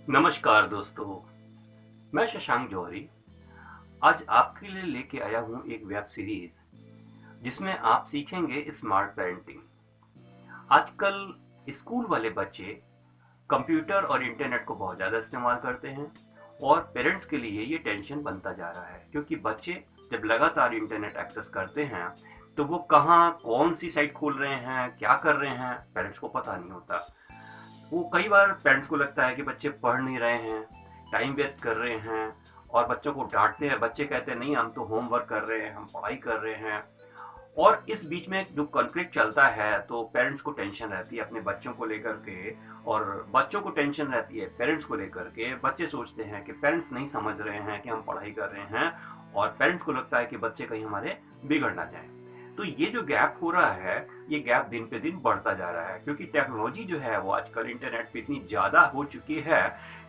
नमस्कार दोस्तों, मैं शशांक जौहरी आज आपके लिए लेके आया हूँ एक वेब सीरीज जिसमें आप सीखेंगे स्मार्ट पेरेंटिंग। आजकल स्कूल वाले बच्चे कंप्यूटर और इंटरनेट को बहुत ज़्यादा इस्तेमाल करते हैं और पेरेंट्स के लिए ये टेंशन बनता जा रहा है क्योंकि बच्चे जब लगातार इंटरनेट एक्सेस करते हैं तो वो कहाँ कौन सी साइट खोल रहे हैं, क्या कर रहे हैं, पेरेंट्स को पता नहीं होता। वो कई बार पेरेंट्स को लगता है कि बच्चे पढ़ नहीं रहे हैं, टाइम वेस्ट कर रहे हैं और बच्चों को डांटते हैं। बच्चे कहते हैं नहीं हम तो होमवर्क कर रहे हैं, हम पढ़ाई कर रहे हैं। और इस बीच में जो कॉन्फ्लिक्ट चलता है तो पेरेंट्स को टेंशन रहती है अपने बच्चों को लेकर के और बच्चों को टेंशन रहती है पेरेंट्स को लेकर के। बच्चे सोचते हैं कि पेरेंट्स नहीं समझ रहे हैं कि हम पढ़ाई कर रहे हैं और पेरेंट्स को लगता है कि बच्चे कहीं हमारे बिगड़ ना जाएं। तो ये जो गैप हो रहा है, ये गैप दिन पे दिन बढ़ता जा रहा है क्योंकि टेक्नोलॉजी जो है वो आजकल इंटरनेट पे इतनी ज़्यादा हो चुकी है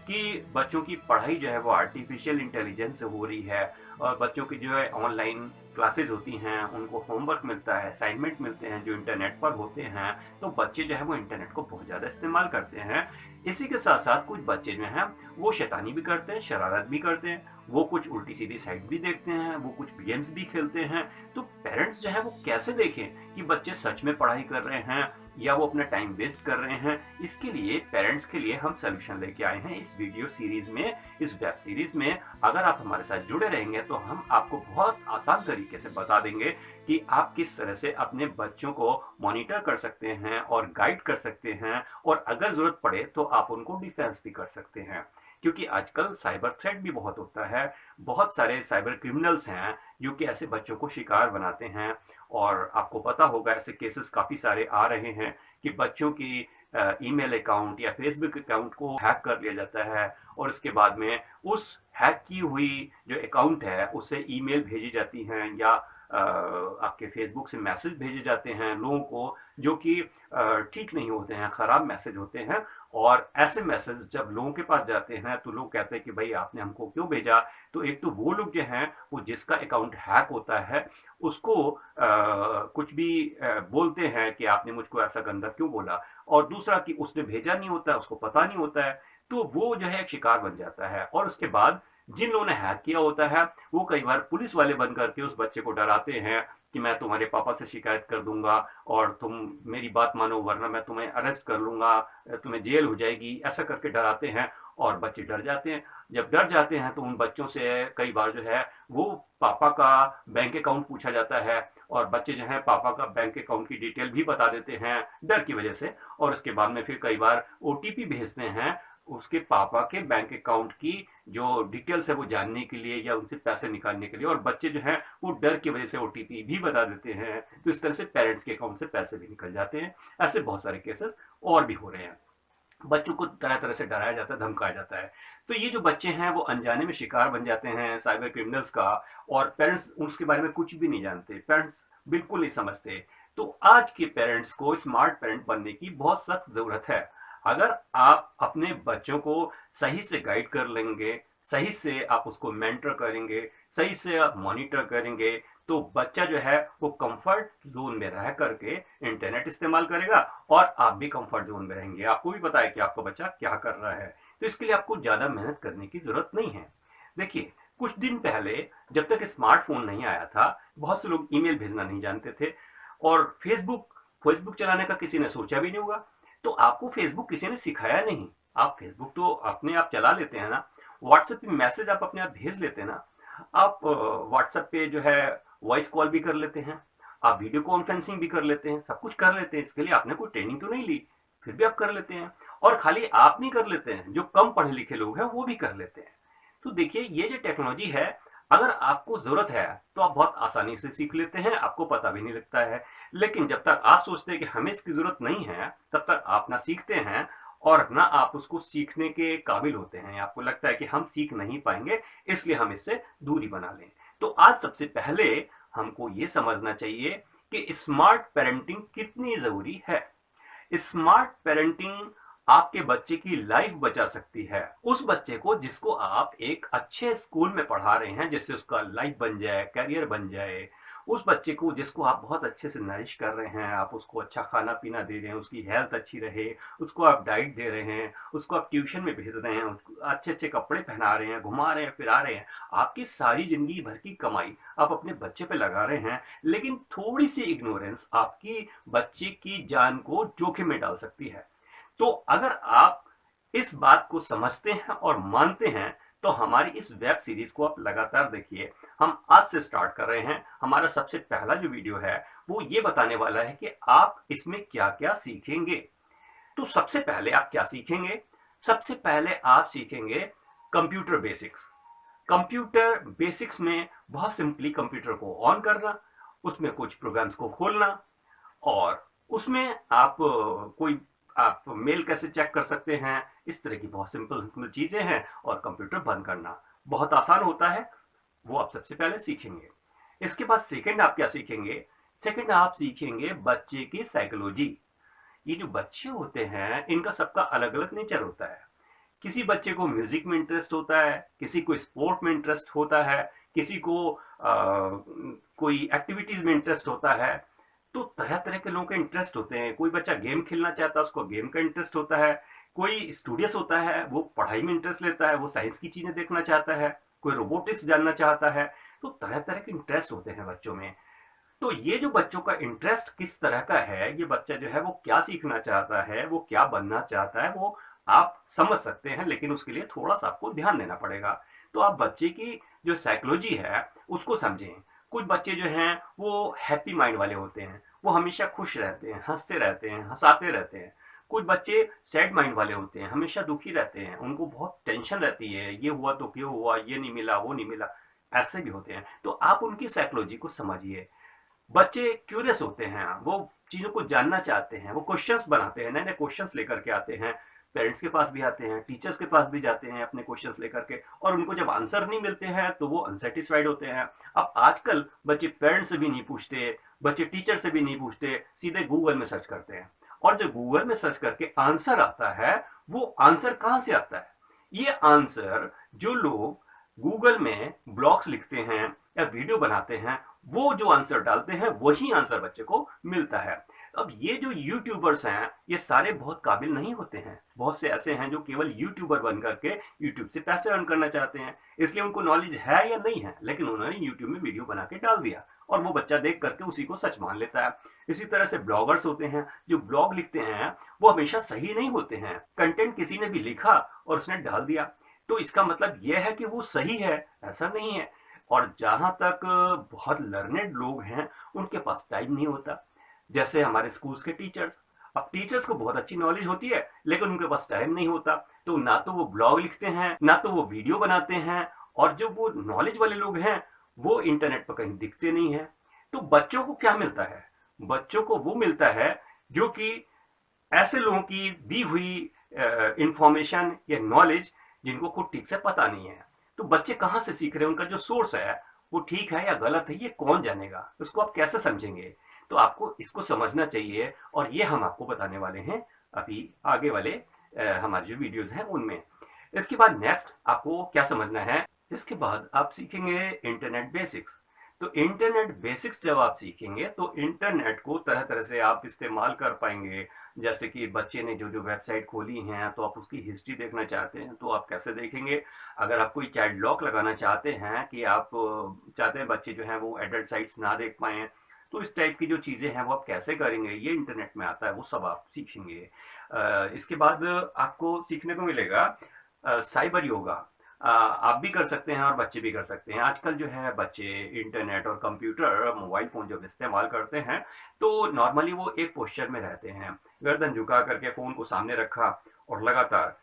कि बच्चों की पढ़ाई जो है वो आर्टिफिशियल इंटेलिजेंस से हो रही है। और बच्चों की जो है ऑनलाइन क्लासेस होती हैं, उनको होमवर्क मिलता है, असाइनमेंट मिलते हैं जो इंटरनेट पर होते हैं। तो बच्चे जो है वो इंटरनेट को बहुत ज़्यादा इस्तेमाल करते हैं। इसी के साथ साथ कुछ बच्चे जो हैं वो शैतानी भी करते हैं, शरारत भी करते हैं, वो कुछ उल्टी सीधी साइट भी देखते हैं, वो कुछ गेम्स भी खेलते हैं। तो पेरेंट्स जो है वो कैसे देखें कि बच्चे सच में पढ़ाई कर रहे हैं या वो अपना टाइम वेस्ट कर रहे हैं। इसके लिए पेरेंट्स के लिए हम सोल्यूशन लेके आए हैं इस वीडियो सीरीज में, इस वेब सीरीज में। अगर आप हमारे साथ जुड़े रहेंगे तो हम आपको बहुत आसान तरीके से बता देंगे कि आप किस तरह से अपने बच्चों को मॉनिटर कर सकते हैं और गाइड कर सकते हैं और अगर जरूरत पड़े तो आप उनको डिफेंस भी कर सकते हैं। क्योंकि आजकल साइबर थ्रेट भी बहुत होता है, बहुत सारे साइबर क्रिमिनल्स हैं जो कि ऐसे बच्चों को शिकार बनाते हैं। और आपको पता होगा ऐसे केसेस काफ़ी सारे आ रहे हैं कि बच्चों की ईमेल अकाउंट या फेसबुक अकाउंट को हैक कर लिया जाता है और उसके बाद में उस हैक की हुई जो अकाउंट है उससे ईमेल भेजी जाती हैं या आपके फेसबुक से मैसेज भेजे जाते हैं लोगों को जो कि ठीक नहीं होते हैं, ख़राब मैसेज होते हैं। और ऐसे मैसेज जब लोगों के पास जाते हैं तो लोग कहते हैं कि भाई आपने हमको क्यों भेजा। तो एक तो वो लोग जो हैं वो जिसका अकाउंट हैक होता है उसको कुछ भी बोलते हैं कि आपने मुझको ऐसा गंदा क्यों बोला, और दूसरा कि उसने भेजा नहीं होता है, उसको पता नहीं होता है। तो वो जो है एक शिकार बन जाता है और उसके बाद जिन लोगों ने हैक किया होता है वो कई बार पुलिस वाले बन करके उस बच्चे को डराते हैं कि मैं तुम्हारे पापा से शिकायत कर दूंगा और तुम मेरी बात मानो वरना मैं तुम्हें अरेस्ट कर लूंगा, तुम्हें जेल हो जाएगी, ऐसा करके डराते हैं। और बच्चे डर जाते हैं। जब डर जाते हैं तो उन बच्चों से कई बार जो है वो पापा का बैंक अकाउंट पूछा जाता है और बच्चे जो है पापा का बैंक अकाउंट की डिटेल भी बता देते हैं डर की वजह से। और उसके बाद में फिर कई बार ओटीपी भेजते हैं उसके पापा के बैंक अकाउंट की जो डिटेल्स है वो जानने के लिए या उनसे पैसे निकालने के लिए, और बच्चे जो हैं वो डर की वजह से ओटीपी भी बता देते हैं। तो इस तरह से पेरेंट्स के अकाउंट से पैसे भी निकल जाते हैं। ऐसे बहुत सारे केसेस और भी हो रहे हैं। बच्चों को तरह तरह से डराया जाता है, धमकाया जाता है। तो ये जो बच्चे हैं वो अनजाने में शिकार बन जाते हैं साइबर क्रिमिनल्स का और पेरेंट्स उसके बारे में कुछ भी नहीं जानते, पेरेंट्स बिल्कुल नहीं समझते। तो आज के पेरेंट्स को स्मार्ट पेरेंट बनने की बहुत सख्त जरूरत है। अगर आप अपने बच्चों को सही से गाइड कर लेंगे, सही से आप उसको मेंटर करेंगे, सही से आप मॉनिटर करेंगे, तो बच्चा जो है वो कंफर्ट जोन में रह करके इंटरनेट इस्तेमाल करेगा और आप भी कंफर्ट जोन में रहेंगे। आपको भी पता है कि आपका बच्चा क्या कर रहा है। तो इसके लिए आपको ज्यादा मेहनत करने की जरूरत नहीं है। देखिए, कुछ दिन पहले जब तक स्मार्टफोन नहीं आया था बहुत से लोग ईमेल भेजना नहीं जानते थे और फेसबुक फेसबुक चलाने का किसी ने सोचा भी नहीं होगा। तो आपको फेसबुक किसी ने सिखाया नहीं, आप फेसबुक तो अपने आप चला लेते हैं ना। व्हाट्सएप पे मैसेज आप अपने आप भेज लेते हैं ना। आप व्हाट्सएप पे जो है वॉइस कॉल भी कर लेते हैं, आप वीडियो कॉन्फ्रेंसिंग भी कर लेते हैं, सब कुछ कर लेते हैं। इसके लिए आपने कोई ट्रेनिंग तो नहीं ली, फिर भी आप कर लेते हैं। और खाली आप नहीं कर लेते हैं, जो कम पढ़े लिखे लोग हैं वो भी कर लेते हैं। तो देखिए, ये जो टेक्नोलॉजी है अगर आपको जरूरत है तो आप बहुत आसानी से सीख लेते हैं, आपको पता भी नहीं लगता है। लेकिन जब तक आप सोचते हैं कि हमें इसकी जरूरत नहीं है तब तक आप ना सीखते हैं और ना आप उसको सीखने के काबिल होते हैं। आपको लगता है कि हम सीख नहीं पाएंगे इसलिए हम इससे दूरी बना लें। तो आज सबसे पहले हमको ये समझना चाहिए कि स्मार्ट पेरेंटिंग कितनी जरूरी है। स्मार्ट पेरेंटिंग आपके बच्चे की लाइफ बचा सकती है। उस बच्चे को जिसको आप एक अच्छे स्कूल में पढ़ा रहे हैं जिससे उसका लाइफ बन जाए, करियर बन जाए, उस बच्चे को जिसको आप बहुत अच्छे से नरिश कर रहे हैं, आप उसको अच्छा खाना पीना दे रहे हैं, उसकी हेल्थ अच्छी रहे, उसको आप डाइट दे रहे हैं, उसको आप ट्यूशन में भेज रहे हैं, उसको अच्छे अच्छे कपड़े पहना रहे हैं, घुमा रहे हैं, फिरा रहे हैं, आपकी सारी जिंदगी भर की कमाई आप अपने बच्चे पे लगा रहे हैं, लेकिन थोड़ी सी इग्नोरेंस आपकी बच्चे की जान को जोखिम में डाल सकती है। तो अगर आप इस बात को समझते हैं और मानते हैं, तो हमारी इस वेब सीरीज को आप लगातार देखिए। हम आज से स्टार्ट कर रहे हैं। हमारा सबसे पहला जो वीडियो है वो ये बताने वाला है कि आप इसमें क्या क्या सीखेंगे। तो सबसे पहले आप क्या सीखेंगे? सबसे पहले आप सीखेंगे कंप्यूटर बेसिक्स। कंप्यूटर बेसिक्स में बहुत सिंपली कंप्यूटर को ऑन करना, उसमें कुछ प्रोग्राम्स को खोलना, और उसमें आप कोई आप मेल कैसे चेक कर सकते हैं, इस तरह की बहुत सिंपल सिंपल चीजें हैं। और कंप्यूटर बंद करना बहुत आसान होता है, वो आप सबसे पहले सीखेंगे। इसके बाद सेकंड आप क्या सीखेंगे? सेकंड आप सीखेंगे बच्चे की साइकोलॉजी। ये जो बच्चे होते हैं इनका सबका अलग अलग नेचर होता है। किसी बच्चे को म्यूजिक में इंटरेस्ट होता है, किसी को स्पोर्ट में इंटरेस्ट होता है, किसी को कोई एक्टिविटीज में इंटरेस्ट होता है। तो तरह तरह के लोगों के इंटरेस्ट होते हैं। कोई बच्चा गेम खेलना चाहता है, उसको गेम का इंटरेस्ट होता है। कोई स्टूडियस होता है, वो पढ़ाई में इंटरेस्ट लेता है, वो साइंस की चीजें देखना चाहता है। कोई रोबोटिक्स जानना चाहता है। तो तरह तरह के इंटरेस्ट होते हैं बच्चों में। तो ये जो बच्चों का इंटरेस्ट किस तरह का है, ये बच्चा जो है वो क्या सीखना चाहता है, वो क्या बनना चाहता है, वो आप समझ सकते हैं, लेकिन उसके लिए थोड़ा सा आपको ध्यान देना पड़ेगा। तो आप बच्चे की जो साइकोलॉजी है उसको समझें। कुछ बच्चे जो हैं वो हैप्पी माइंड वाले होते हैं, वो हमेशा खुश रहते हैं, हंसते रहते हैं, हंसाते रहते हैं। कुछ बच्चे सैड माइंड वाले होते हैं, हमेशा दुखी रहते हैं, उनको बहुत टेंशन रहती है, ये हुआ तो क्यों हुआ, ये नहीं मिला, वो नहीं मिला। ऐसे भी होते हैं। तो आप उनकी साइकोलॉजी को समझिए। बच्चे क्यूरियस होते हैं, वो चीजों को जानना चाहते हैं, वो क्वेश्चंस बनाते हैं, नए नए क्वेश्चंस लेकर के आते हैं। पेरेंट्स के पास भी आते हैं, टीचर्स के पास भी जाते हैं अपने क्वेश्चंस लेकर के, और उनको जब आंसर नहीं मिलते हैं तो वो अनसेटिस्फाइड होते हैं। अब आजकल बच्चे पेरेंट्स से भी नहीं पूछते, बच्चे टीचर से भी नहीं पूछते, सीधे गूगल में सर्च करते हैं। और जो गूगल में सर्च करके आंसर आता है, वो आंसर कहां से आता है? ये आंसर जो लोग गूगल में ब्लॉग्स लिखते हैं या वीडियो बनाते हैं, वो जो आंसर डालते हैं वही आंसर बच्चे को मिलता है। अब ये जो यूट्यूबर्स हैं ये सारे बहुत काबिल नहीं होते हैं। बहुत से ऐसे हैं जो केवल यूट्यूबर बन करके यूट्यूब से पैसे अर्न करना चाहते हैं, इसलिए उनको नॉलेज है या नहीं है, लेकिन उन्होंने यूट्यूब में वीडियो बना के डाल दिया और वो बच्चा देख करके उसी को सच मान लेता है। इसी तरह से ब्लॉगर्स होते हैं, जो ब्लॉग लिखते हैं वो हमेशा सही नहीं होते हैं। कंटेंट किसी ने भी लिखा और उसने डाल दिया, तो इसका मतलब यह है कि वो सही है, ऐसा नहीं है। और जहां तक बहुत लर्नेड लोग हैं उनके पास टाइम नहीं होता, जैसे हमारे स्कूल्स के टीचर्स। अब टीचर्स को बहुत अच्छी नॉलेज होती है, लेकिन उनके पास टाइम नहीं होता, तो ना तो वो ब्लॉग लिखते हैं, ना तो वो वीडियो बनाते हैं, और जो वो नॉलेज वाले लोग हैं वो इंटरनेट पर कहीं दिखते नहीं है। तो बच्चों को क्या मिलता है? बच्चों को वो मिलता है जो कि ऐसे लोगों की दी हुई इंफॉर्मेशन या नॉलेज जिनको खुद ठीक से पता नहीं है। तो बच्चे कहाँ से सीख रहे हैं, उनका जो सोर्स है वो ठीक है या गलत है, ये कौन जानेगा? उसको आप कैसे समझेंगे? तो आपको इसको समझना चाहिए, और ये हम आपको बताने वाले हैं अभी आगे वाले हमारे जो वीडियोस हैं उनमें। इसके बाद नेक्स्ट आपको क्या समझना है? इसके बाद आप सीखेंगे इंटरनेट बेसिक्स। तो इंटरनेट बेसिक्स जब आप सीखेंगे तो इंटरनेट को तरह तरह से आप इस्तेमाल कर पाएंगे। जैसे कि बच्चे ने जो जो वेबसाइट खोली हैं तो आप उसकी हिस्ट्री देखना चाहते हैं तो आप कैसे देखेंगे। अगर आप कोई चाइल्ड लॉक लगाना चाहते हैं कि आप चाहते हैं बच्चे जो हैं वो एडल्ट साइट्स ना देख पाएँ, तो इस टाइप की जो चीज़ें हैं वो आप कैसे करेंगे, ये इंटरनेट में आता है, वो सब आप सीखेंगे। इसके बाद आपको सीखने को मिलेगा साइबर योगा। आप भी कर सकते हैं और बच्चे भी कर सकते हैं। आजकल जो है बच्चे इंटरनेट और कंप्यूटर, मोबाइल फ़ोन जब इस्तेमाल करते हैं तो नॉर्मली वो एक पोस्चर में रहते हैं, गर्दन झुका करके फ़ोन को सामने रखा और लगातार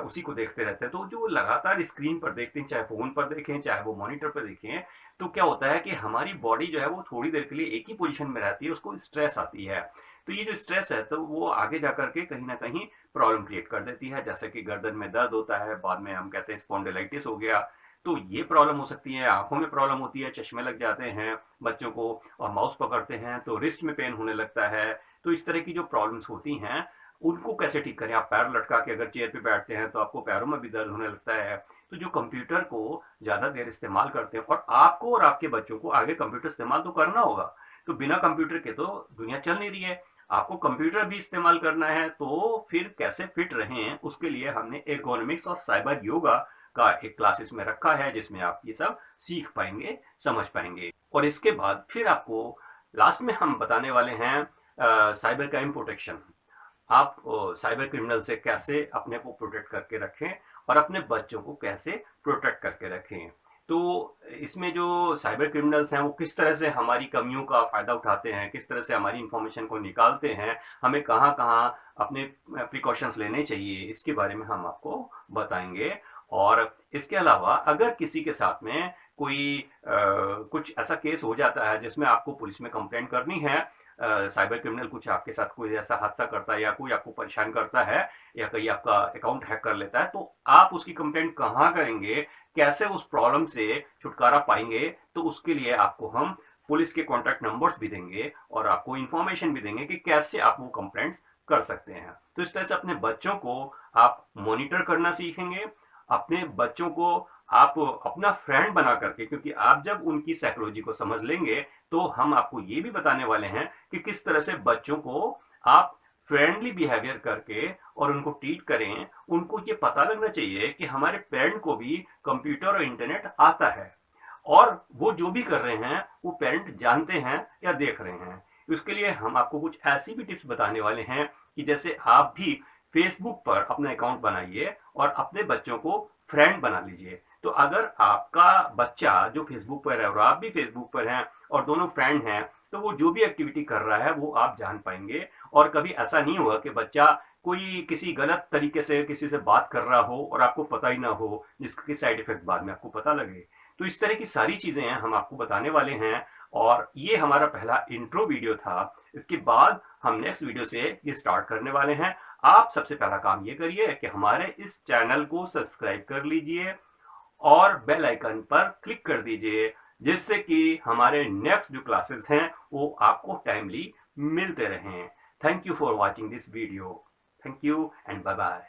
उसी को देखते रहते हैं। तो जो लगातार स्क्रीन पर देखते हैं, चाहे फ़ोन पर देखें चाहे वो मॉनिटर पर देखें, तो क्या होता है कि हमारी बॉडी जो है वो थोड़ी देर के लिए एक ही पोजीशन में रहती है, उसको स्ट्रेस आती है। तो ये जो स्ट्रेस है तो वो आगे जा करके कहीं ना कहीं प्रॉब्लम क्रिएट कर देती है, जैसे कि गर्दन में दर्द होता है, बाद में हम कहते हैं स्पॉन्डिलाइटिस हो गया। तो ये प्रॉब्लम हो सकती है, आंखों में प्रॉब्लम होती है, चश्मे लग जाते हैं बच्चों को, और माउस पकड़ते हैं तो रिस्ट में पेन होने लगता है। तो इस तरह की जो प्रॉब्लम्स होती हैं उनको कैसे ठीक करें। आप पैर लटका के अगर चेयर पे बैठते हैं तो आपको पैरों में भी दर्द होने लगता है। तो जो कंप्यूटर को ज़्यादा देर इस्तेमाल करते हैं, और आपको और आपके बच्चों को आगे कंप्यूटर इस्तेमाल तो करना होगा, तो बिना कंप्यूटर के तो दुनिया चल नहीं रही है, आपको कंप्यूटर भी इस्तेमाल करना है, तो फिर कैसे फिट रहें उसके लिए हमने एर्गोनॉमिक्स और साइबर योगा का एक क्लासेस में रखा है, जिसमें आप ये सब सीख पाएंगे, समझ पाएंगे। और इसके बाद फिर आपको लास्ट में हम बताने वाले हैं साइबर क्राइम प्रोटेक्शन। आप साइबर क्रिमिनल से कैसे अपने को प्रोटेक्ट करके रखें और अपने बच्चों को कैसे प्रोटेक्ट करके रखें। तो इसमें जो साइबर क्रिमिनल्स हैं वो किस तरह से हमारी कमियों का फायदा उठाते हैं, किस तरह से हमारी इंफॉर्मेशन को निकालते हैं, हमें कहाँ कहाँ अपने प्रिकॉशंस लेने चाहिए, इसके बारे में हम आपको बताएंगे। और इसके अलावा अगर किसी के साथ में कोई कुछ ऐसा केस हो जाता है जिसमें आपको पुलिस में कंप्लेंट करनी है, साइबर क्रिमिनल कुछ आपके साथ कोई ऐसा हादसा करता है या कोई आपको परेशान करता है या कहीं आपका अकाउंट हैक कर लेता है, तो आप उसकी कंप्लेंट कहाँ करेंगे, कैसे उस प्रॉब्लम से छुटकारा पाएंगे। तो उसके लिए आपको हम पुलिस के कॉन्टैक्ट नंबर्स भी देंगे और आपको इंफॉर्मेशन भी देंगे कि कैसे आप वो कंप्लेंट्स कर सकते हैं। तो इस तरह से अपने बच्चों को आप मॉनिटर करना सीखेंगे, अपने बच्चों को आप अपना फ्रेंड बना करके, क्योंकि आप जब उनकी साइकोलॉजी को समझ लेंगे तो हम आपको ये भी बताने वाले हैं कि किस तरह से बच्चों को आप फ्रेंडली बिहेवियर करके और उनको ट्रीट करें। उनको ये पता लगना चाहिए कि हमारे पेरेंट को भी कंप्यूटर और इंटरनेट आता है और वो जो भी कर रहे हैं वो पेरेंट जानते हैं या देख रहे हैं। उसके लिए हम आपको कुछ ऐसी भी टिप्स बताने वाले हैं कि जैसे आप भी फेसबुक पर अपना अकाउंट बनाइए और अपने बच्चों को फ्रेंड बना लीजिए। तो अगर आपका बच्चा जो फेसबुक पर है और आप भी फेसबुक पर हैं और दोनों फ्रेंड हैं, तो वो जो भी एक्टिविटी कर रहा है वो आप जान पाएंगे। और कभी ऐसा नहीं होगा कि बच्चा कोई किसी गलत तरीके से किसी से बात कर रहा हो और आपको पता ही ना हो, जिसके साइड इफेक्ट बाद में आपको पता लगे। तो इस तरह की सारी चीजें हम आपको बताने वाले हैं और ये हमारा पहला इंट्रो वीडियो था। इसके बाद हम नेक्स्ट वीडियो से ये स्टार्ट करने वाले हैं। आप सबसे पहला काम ये करिए कि हमारे इस चैनल को सब्सक्राइब कर लीजिए और बेल आइकन पर क्लिक कर दीजिए, जिससे कि हमारे नेक्स्ट जो क्लासेस हैं वो आपको टाइमली मिलते रहें। Thank you for watching this video. Thank you and bye bye.